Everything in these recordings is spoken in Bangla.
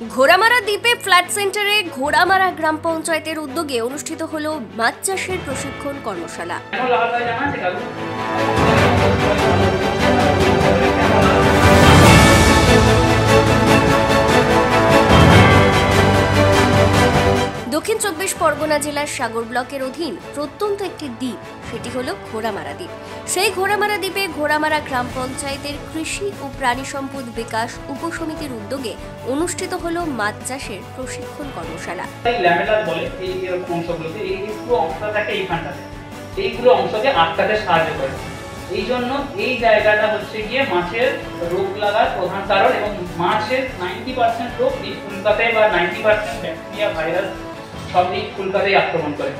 ঘোড়ামারা দ্বীপে ফ্ল্যাট সেন্টারে ঘোড়ামারা গ্রাম পঞ্চায়েতের উদ্যোগে অনুষ্ঠিত হলো মাছ চাষের প্রশিক্ষণ কর্মশালা। দক্ষিণ ২৪ পরগনা জেলার সাগর ব্লকের অধীন প্রত্যন্ত একটি দ্বীপ, সেটি হলো ঘোড়ামারা দ্বীপ। সেই ঘোড়ামারা দ্বীপে ঘোড়ামারা গ্রাম পঞ্চায়েতের কৃষি ও প্রাণী সম্পদ বিকাশ উপসমিতির উদ্যোগে অনুষ্ঠিত হলো মাছ চাষের প্রশিক্ষণ কর্মশালা। এইগুলো অংশকে আটকাতে সাহায্য করে, এই জন্য এই জায়গাটা হচ্ছে গিয়ে মাছের রোগ লাগার প্রধান কারণ, এবং মাছের 90% রোগ এই ফুলকাতে বা 90% ব্যাকটেরিয়া ভাইরাস সব এই ফুলকাতেই আক্রমণ করে।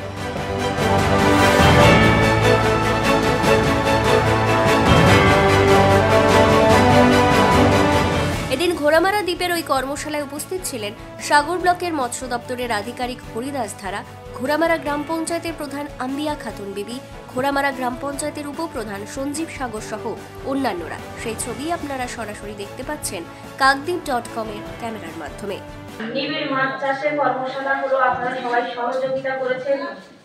এদিন ঘোড়ামারা দ্বীপের ওই কর্মশালায় উপস্থিত ছিলেন সাগর ব্লকের মৎস্য দপ্তরের আধিকারিক হরিদাস ধারা, ঘোড়ামারা গ্রাম পঞ্চায়েতের প্রধান আম্বিয়া খাতুন বিবি, ঘোড়ামারা গ্রাম পঞ্চায়েতের উপপ্রধান সঞ্জীব সাগর সহ অন্যান্যরা। সেই ছবি আপনারা সরাসরি দেখতে পাচ্ছেন কাকদ্বীপ.com এর ক্যামেরার মাধ্যমে। নিবিড় মাছ চাষের কর্মশালা হলো, আপনারা সবাই সহযোগিতা করেছেন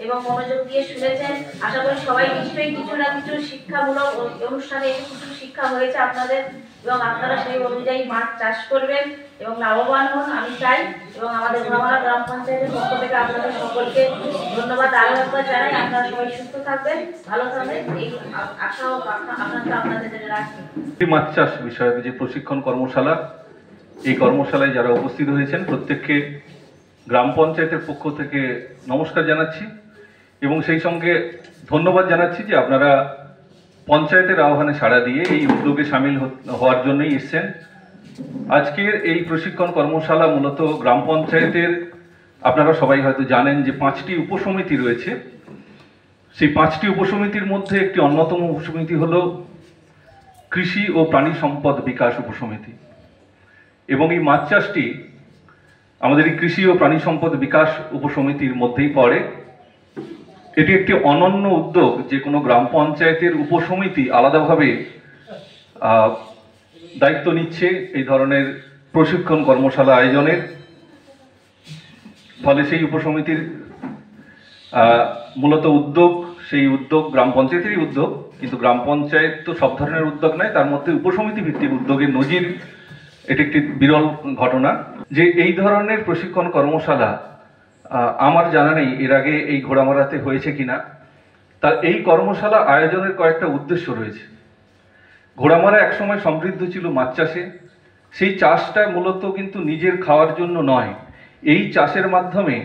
এবং মনোযোগ দিয়ে শুনেছেন। আশা করি সবাই নিশ্চয়ই কিছু না কিছু শিক্ষামূলক অনুষ্ঠানে কিছু শিক্ষা হয়েছে আপনাদের, এবং আপনারা সেই অনুযায়ী মাছ চাষ করবেন এবং লাভবান হন আমি চাই। এবং আমাদের ঘোড়ামারা গ্রাম পঞ্চায়েতের পক্ষ থেকে আপনাদের সকলকে ধন্যবাদ আরো একবার জানাই। আপনারা সবাই সুস্থ থাকবেন, ভালো থাকবেন, এই আশাও আপনাদের জন্য রাখি। মাছ চাষ বিষয়ক যে প্রশিক্ষণ কর্মশালা, এই কর্মশালায় যারা উপস্থিত হয়েছেন প্রত্যেককে গ্রাম পঞ্চায়েতের পক্ষ থেকে নমস্কার জানাচ্ছি এবং সেই সঙ্গে ধন্যবাদ জানাচ্ছি যে আপনারা পঞ্চায়েতের আহ্বানে সাড়া দিয়ে এই উদ্যোগে সামিল হওয়ার জন্যই এসছেন। আজকের এই প্রশিক্ষণ কর্মশালা মূলত গ্রাম পঞ্চায়েতের, আপনারা সবাই হয়তো জানেন যে 5টি উপসমিতি রয়েছে। সেই 5টি উপসমিতির মধ্যে একটি অন্যতম উপসমিতি হল কৃষি ও প্রাণী সম্পদ বিকাশ উপসমিতি, এবং এই মাছ চাষটি আমাদের এই কৃষি ও প্রাণী সম্পদ বিকাশ উপসমিতির মধ্যেই পড়ে। এটি একটি অনন্য উদ্যোগ, যে কোনো গ্রাম পঞ্চায়েতের উপসমিতি আলাদাভাবে দায়িত্ব নিচ্ছে এই ধরনের প্রশিক্ষণ কর্মশালা আয়োজনের। ফলে সেই উপসমিতির মূলত উদ্যোগ, সেই উদ্যোগ গ্রাম পঞ্চায়েতেরই উদ্যোগ, কিন্তু গ্রাম পঞ্চায়েত তো সব ধরনের উদ্যোগ নয়, তার মধ্যে উপসমিতি ভিত্তিক উদ্যোগের নজির এটি একটি বিরল ঘটনা। যে এই ধরনের প্রশিক্ষণ কর্মশালা আমার জানা নেই এর আগে এই ঘোড়ামারাতে হয়েছে কিনা। তার এই কর্মশালা আয়োজনের কয়েকটা উদ্দেশ্য রয়েছে। ঘোড়ামারা একসময় সমৃদ্ধ ছিল মাছ চাষে, সেই চাষটা মূলত কিন্তু নিজের খাওয়ার জন্য নয়, এই চাষের মাধ্যমে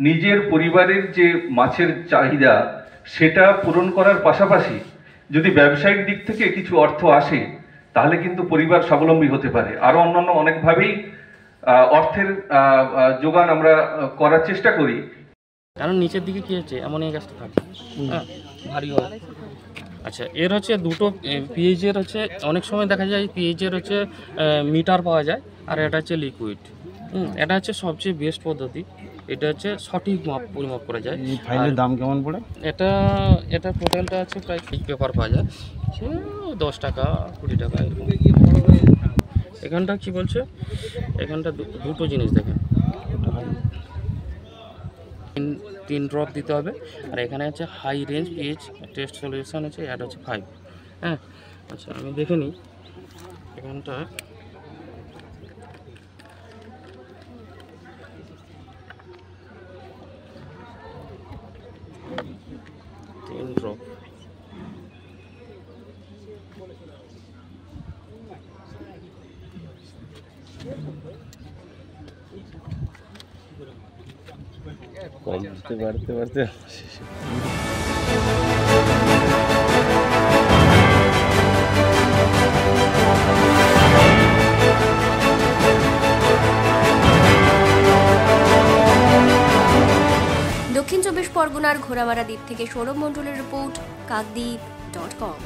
নিজের পরিবারের যে মাছের চাহিদা সেটা পূরণ করার পাশাপাশি যদি ব্যবসায়িক দিক থেকে কিছু অর্থ আসে তাহলে কিন্তু পরিবার স্বাবলম্বী হতে পারে। আরো অন্যান্য অনেকভাবেই অর্থের যোগান আমরা করার চেষ্টা করি। কারণ নিচের দিকে কি হচ্ছে, এমন এই গাছটা থাকে ভারী হয়। আচ্ছা, এর হচ্ছে দুটো পিএইচের হচ্ছে, অনেক সময় দেখা যায় পিএইচের হচ্ছে মিটার পাওয়া যায়, আর এটা হচ্ছে লিকুইড। এটা হচ্ছে সবচেয়ে বেস্ট পদ্ধতি, এটা হচ্ছে সঠিক পরিমাপ করা যায়। ফাইলের দাম কেমন পড়ে? এটা টোটালটা আছে প্রায় পেপার পাওয়া যায়, সে 10 টাকা 20 টাকা এরকম। এখানটা কি বলছে, এখানটা দুটো জিনিস দেখেন, 3 ড্রপ দিতে হবে, আর এখানে আছে high range pH test solution আছে, এটা হচ্ছে 5। হ্যাঁ, আচ্ছা আমি দেখে নিই এখানটা। ড্রপ কমতে বাড়তে বাড়তে দক্ষিণ ২৪ পরগনার ঘোড়ামারা দ্বীপ থেকে সৌরভ মণ্ডলের রিপোর্ট, কাকদ্বীপ.com।